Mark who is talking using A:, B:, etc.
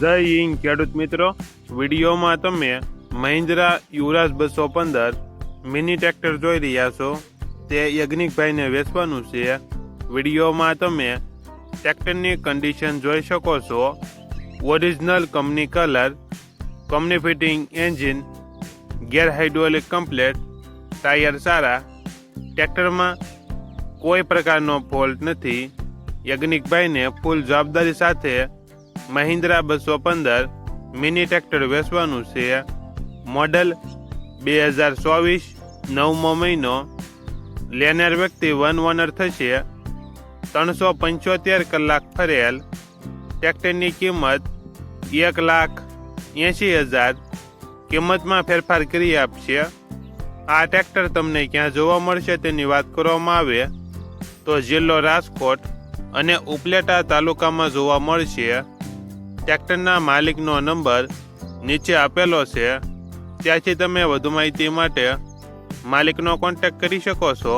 A: જય હિન્દ ખેડૂત મિત્રો, વિડીયોમાં તમે મહિન્દ્રા યુવરાજ 215 મિની ટ્રેક્ટર જોઈ રહ્યા છો. તે યજ્ઞિકભાઈને વેચવાનું છે. વિડીયોમાં તમે ટ્રેક્ટરની કન્ડિશન જોઈ શકો છો. Original company colour, company fitting engine, gear hydraulic complete, tyre સારા. ટ્રેક્ટરમાં કોઈ પ્રકારનો ફોલ્ટ નથી. યજ્ઞિકભાઈને ફૂલ જવાબદારી સાથે મહિન્દ્રા 215 મિની ટ્રેક્ટર વેચવાનું છે. મોડલ 2024, 9મો મહિનો. લેનાર વ્યક્તિ વન ઓનર થશે. 375 કલાક ફરેલ. ટ્રેક્ટરની કિંમત 1,80,000. કિંમતમાં ફેરફાર કરી આપશે. આ ટ્રેક્ટર તમને ક્યાં જોવા મળશે તેની વાત કરવામાં આવે તો જિલ્લો રાજકોટ અને ઉપલેટા તાલુકામાં જોવા મળશે. ટ્રેક્ટરના માલિકનો નંબર નીચે આપેલો છે. ત્યાંથી તમે વધુ માહિતી માટે માલિકનો કોન્ટેક્ટ કરી શકો છો.